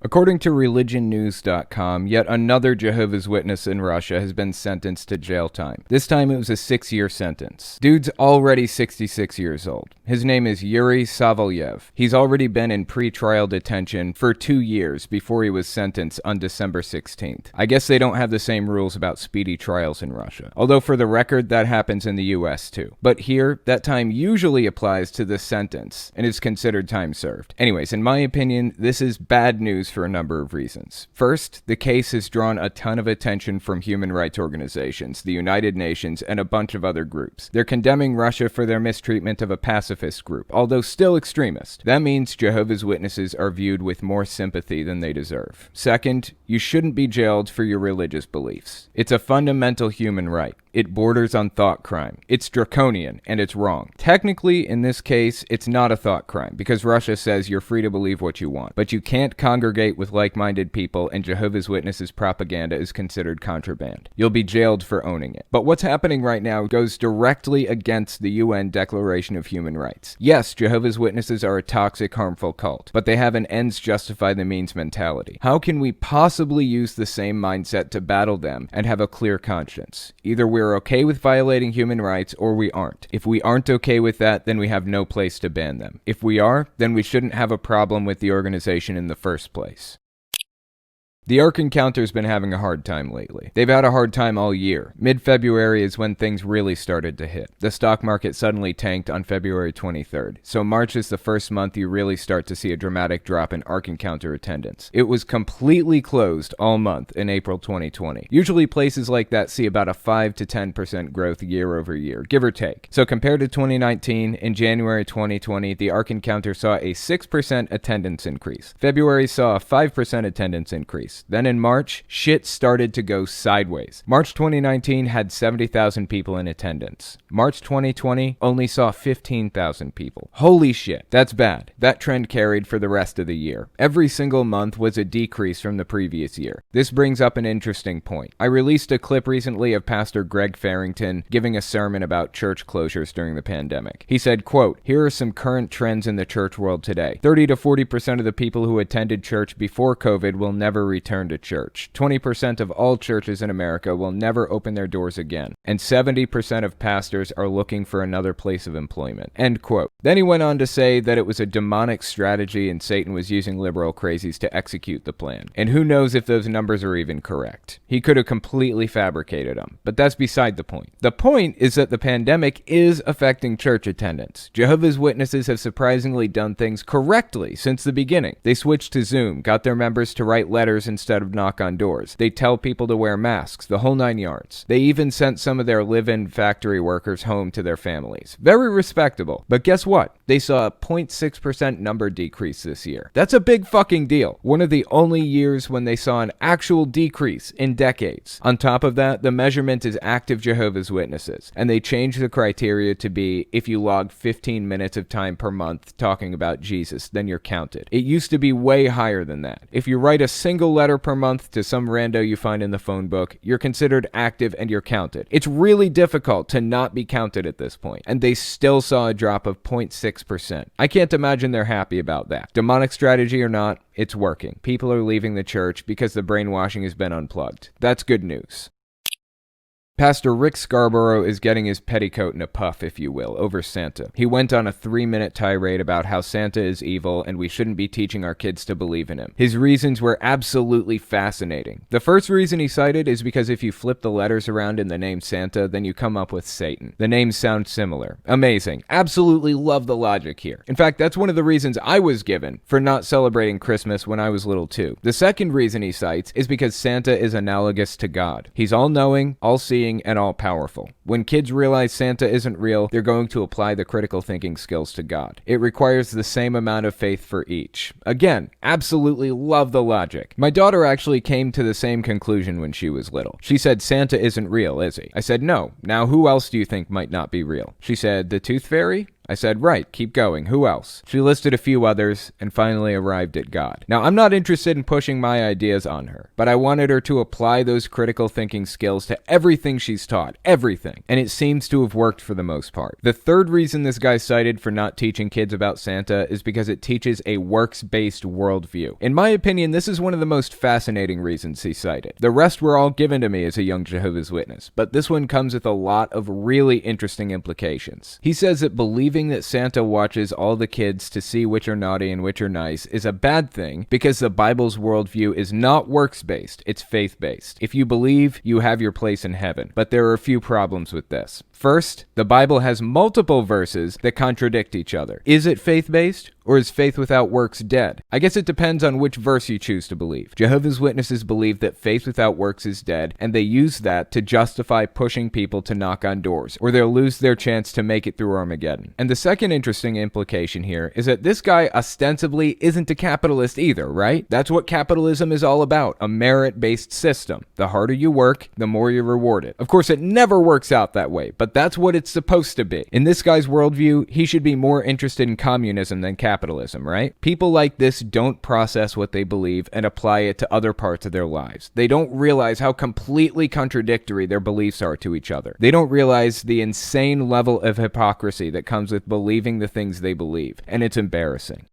According to religionnews.com, yet another Jehovah's Witness in Russia has been sentenced to jail time. This time it was a 6-year sentence. Dude's already 66 years old. His name is Yuri Savalyev. He's already been in pre-trial detention for 2 years before he was sentenced on December 16th. I guess they don't have the same rules about speedy trials in Russia. Although for the record, that happens in the US too. But here, that time usually applies to the sentence and is considered time served. Anyways, in my opinion, this is bad news for a number of reasons. First, the case has drawn a ton of attention from human rights organizations, the United Nations, and a bunch of other groups. They're condemning Russia for their mistreatment of a pacifist group, although still extremist. That means Jehovah's Witnesses are viewed with more sympathy than they deserve. Second, you shouldn't be jailed for your religious beliefs. It's a fundamental human right. It borders on thought crime. It's draconian, and it's wrong. Technically, in this case, it's not a thought crime, because Russia says you're free to believe what you want. But you can't congregate with like-minded people, and Jehovah's Witnesses propaganda is considered contraband. You'll be jailed for owning it. But what's happening right now goes directly against the UN Declaration of Human Rights. Yes, Jehovah's Witnesses are a toxic, harmful cult, but they have an ends justify the means mentality. How can we possibly use the same mindset to battle them and have a clear conscience? Either we're okay with violating human rights or we aren't. If we aren't okay with that, then we have no place to ban them. If we are, then we shouldn't have a problem with the organization in the first place. The Ark Encounter's been having a hard time lately. They've had a hard time all year. Mid-February is when things really started to hit. The stock market suddenly tanked on February 23rd, so March is the first month you really start to see a dramatic drop in Ark Encounter attendance. It was completely closed all month in April 2020. Usually places like that see about a 5 to 10% growth year over year, give or take. So compared to 2019, in January 2020, the Ark Encounter saw a 6% attendance increase. February saw a 5% attendance increase. Then in March, shit started to go sideways. March 2019 had 70,000 people in attendance. March 2020 only saw 15,000 people. Holy shit, that's bad. That trend carried for the rest of the year. Every single month was a decrease from the previous year. This brings up an interesting point. I released a clip recently of Pastor Greg Farrington giving a sermon about church closures during the pandemic. He said, quote, "Here are some current trends in the church world today. 30 to 40% of the people who attended church before COVID will never return to church. 20% of all churches in America will never open their doors again. And 70% of pastors are looking for another place of employment." End quote. Then he went on to say that it was a demonic strategy and Satan was using liberal crazies to execute the plan. And who knows if those numbers are even correct. He could have completely fabricated them. But that's beside the point. The point is that the pandemic is affecting church attendance. Jehovah's Witnesses have surprisingly done things correctly since the beginning. They switched to Zoom, got their members to write letters instead of knock on doors. They tell people to wear masks, the whole 9 yards. They even sent some of their live-in factory workers home to their families. Very respectable. But guess what? They saw a 0.6% number decrease this year. That's a big fucking deal. One of the only years when they saw an actual decrease in decades. On top of that, the measurement is active Jehovah's Witnesses, and they changed the criteria to be if you log 15 minutes of time per month talking about Jesus, then you're counted. It used to be way higher than that. If you write a single letter per month to some rando you find in the phone book, you're considered active and you're counted. It's really difficult to not be counted at this point, and they still saw a drop of 0.6%. I can't imagine they're happy about that. Demonic strategy or not, it's working. People are leaving the church because the brainwashing has been unplugged. That's good news. Pastor Rick Scarborough is getting his petticoat in a puff, if you will, over Santa. He went on a 3-minute tirade about how Santa is evil and we shouldn't be teaching our kids to believe in him. His reasons were absolutely fascinating. The first reason he cited is because if you flip the letters around in the name Santa, then you come up with Satan. The names sound similar. Amazing. Absolutely love the logic here. In fact, that's one of the reasons I was given for not celebrating Christmas when I was little too. The second reason he cites is because Santa is analogous to God. He's all-knowing, all-seeing, and all-powerful. When kids realize Santa isn't real, they're going to apply the critical thinking skills to God. It requires the same amount of faith for each. Again, absolutely love the logic. My daughter actually came to the same conclusion when she was little. She said, "Santa isn't real, is he?" I said, "No. Now who else do you think might not be real?" She said, "The Tooth Fairy?" I said, right, keep going. Who else? She listed a few others and finally arrived at God. Now, I'm not interested in pushing my ideas on her, but I wanted her to apply those critical thinking skills to everything she's taught. Everything. And it seems to have worked for the most part. The third reason this guy cited for not teaching kids about Santa is because it teaches a works-based worldview. In my opinion, this is one of the most fascinating reasons he cited. The rest were all given to me as a young Jehovah's Witness, but this one comes with a lot of really interesting implications. He says that believing that Santa watches all the kids to see which are naughty and which are nice is a bad thing because the Bible's worldview is not works-based, it's faith-based. If you believe, you have your place in heaven, but there are a few problems with this. First, the Bible has multiple verses that contradict each other. Is it faith-based, or is faith without works dead? I guess it depends on which verse you choose to believe. Jehovah's Witnesses believe that faith without works is dead, and they use that to justify pushing people to knock on doors, or they'll lose their chance to make it through Armageddon. And the second interesting implication here is that this guy ostensibly isn't a capitalist either, right? That's what capitalism is all about, a merit-based system. The harder you work, the more you're rewarded. Of course, it never works out that way, but that's what it's supposed to be. In this guy's worldview, he should be more interested in communism than capitalism, right? People like this don't process what they believe and apply it to other parts of their lives. They don't realize how completely contradictory their beliefs are to each other. They don't realize the insane level of hypocrisy that comes with believing the things they believe, and it's embarrassing.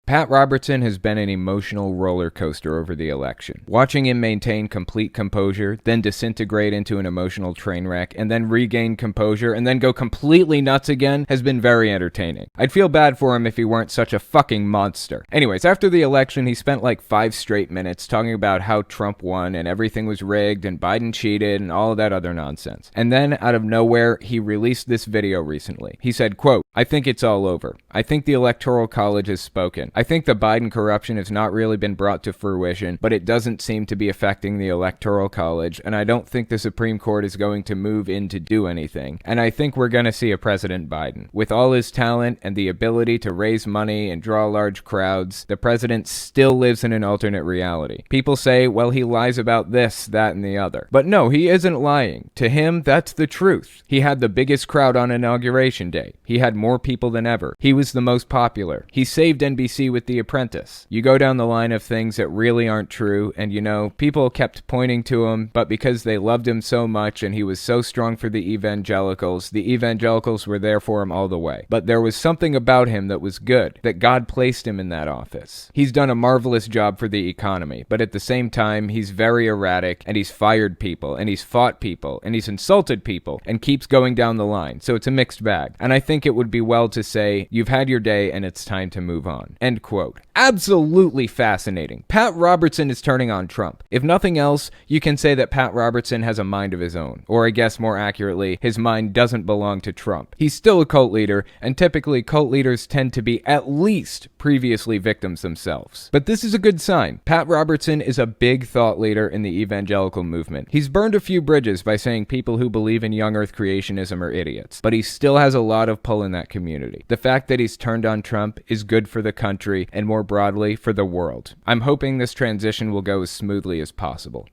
Pat Robertson has been an emotional roller coaster over the election. Watching him maintain complete composure, then disintegrate into an emotional train wreck, and then regain composure, and then go completely nuts again has been very entertaining. I'd feel bad for him if he weren't such a fucking monster. Anyways, after the election, he spent like 5 straight minutes talking about how Trump won and everything was rigged and Biden cheated and all of that other nonsense. And then, out of nowhere, he released this video recently. He said, quote, "I think it's all over. I think the Electoral College has spoken. I think the Biden corruption has not really been brought to fruition, but it doesn't seem to be affecting the Electoral College, and I don't think the Supreme Court is going to move in to do anything. And I think we're going to see a President Biden. With all his talent and the ability to raise money and draw large crowds, the president still lives in an alternate reality. People say, well, he lies about this, that, and the other. But no, he isn't lying. To him, that's the truth. He had the biggest crowd on Inauguration Day. He had more people than ever. He was the most popular. He saved NBC with The Apprentice. You go down the line of things that really aren't true, and people kept pointing to him, but because they loved him so much and he was so strong for the evangelicals were there for him all the way. But there was something about him that was good, that God placed him in that office. He's done a marvelous job for the economy, but at the same time, he's very erratic, and he's fired people, and he's fought people, and he's insulted people, and keeps going down the line, so it's a mixed bag. And I think it would be well to say, you've had your day and it's time to move on. End quote. Absolutely fascinating. Pat Robertson is turning on Trump. If nothing else, you can say that Pat Robertson has a mind of his own. Or I guess more accurately, his mind doesn't belong to Trump. He's still a cult leader, and typically cult leaders tend to be at least previously victims themselves. But this is a good sign. Pat Robertson is a big thought leader in the evangelical movement. He's burned a few bridges by saying people who believe in young earth creationism are idiots, but he still has a lot of pull in that community. The fact that he's turned on Trump is good for the country and more broadly for the world. I'm hoping this transition will go as smoothly as possible.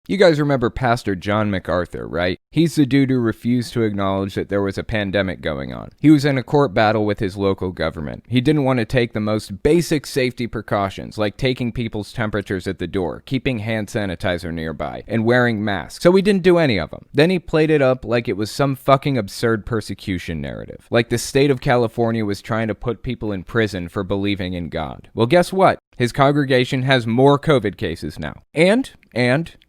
You guys remember Pastor John MacArthur, right? He's the dude who refused to acknowledge that there was a pandemic going on. He was in a court battle with his local government. He didn't want to take the most basic safety precautions, like taking people's temperatures at the door, keeping hand sanitizer nearby, and wearing masks. So he didn't do any of them. Then he played it up like it was some fucking absurd persecution narrative. Like the state of California was trying to put people in prison for believing in God. Well, guess what? His congregation has more COVID cases now. And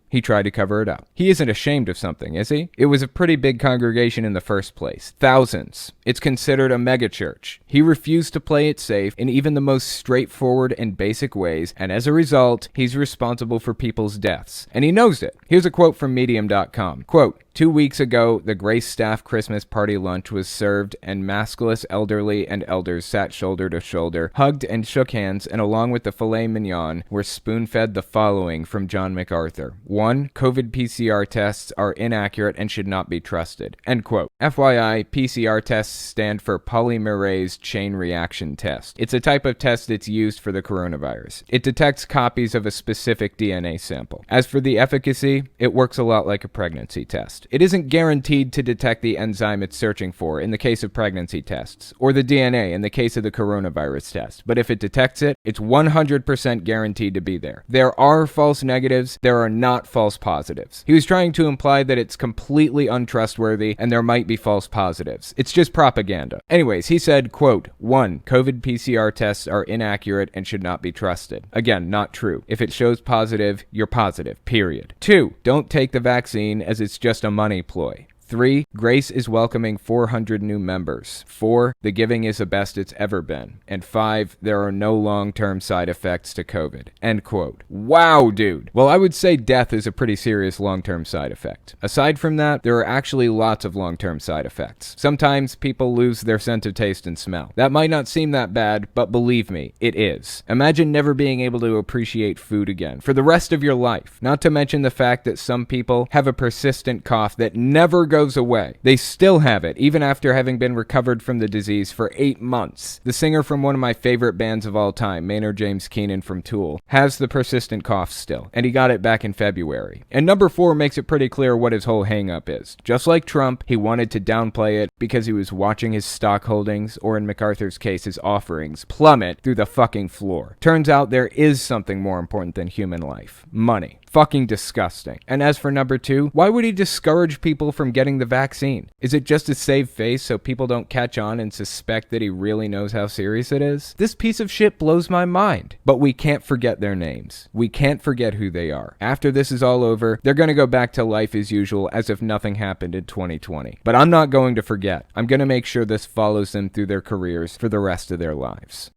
he tried to cover it up. He isn't ashamed of something, is he? It was a pretty big congregation in the first place. Thousands. It's considered a megachurch. He refused to play it safe in even the most straightforward and basic ways, and as a result, he's responsible for people's deaths. And he knows it. Here's a quote from Medium.com. Quote, 2 weeks ago, the Grace Staff Christmas party lunch was served, and maskless elderly and elders sat shoulder to shoulder, hugged and shook hands, and along with the filet mignon, were spoon-fed the following from John MacArthur. 1. COVID PCR tests are inaccurate and should not be trusted. End quote. FYI, PCR tests stand for polymerase chain reaction test. It's a type of test that's used for the coronavirus. It detects copies of a specific DNA sample. As for the efficacy, it works a lot like a pregnancy test. test. It isn't guaranteed to detect the enzyme it's searching for in the case of pregnancy tests, or the DNA in the case of the coronavirus test. But if it detects it, it's 100% guaranteed to be there. There are false negatives, there are not false positives. He was trying to imply that it's completely untrustworthy and there might be false positives. It's just propaganda. Anyways, he said, quote, 1. COVID PCR tests are inaccurate and should not be trusted. Again, not true. If it shows positive, you're positive, period. 2. Don't take the vaccine as it's just a money ploy. 3. Grace is welcoming 400 new members. 4. The giving is the best it's ever been. And 5. There are no long-term side effects to COVID. End quote. Wow, dude. Well, I would say death is a pretty serious long-term side effect. Aside from that, there are actually lots of long-term side effects. Sometimes people lose their sense of taste and smell. That might not seem that bad, but believe me, it is. Imagine never being able to appreciate food again for the rest of your life. Not to mention the fact that some people have a persistent cough that never goes away. They still have it, even after having been recovered from the disease for 8 months. The singer from one of my favorite bands of all time, Maynard James Keenan from Tool, has the persistent cough still, and he got it back in February. And number 4 makes it pretty clear what his whole hang-up is. Just like Trump, he wanted to downplay it because he was watching his stock holdings, or in MacArthur's case, his offerings, plummet through the fucking floor. Turns out there is something more important than human life. Money. Fucking disgusting. And as for number 2, why would he discourage people from getting the vaccine? Is it just to save face so people don't catch on and suspect that he really knows how serious it is? This piece of shit blows my mind. But we can't forget their names. We can't forget who they are. After this is all over, they're going to go back to life as usual as if nothing happened in 2020. But I'm not going to forget. I'm going to make sure this follows them through their careers for the rest of their lives.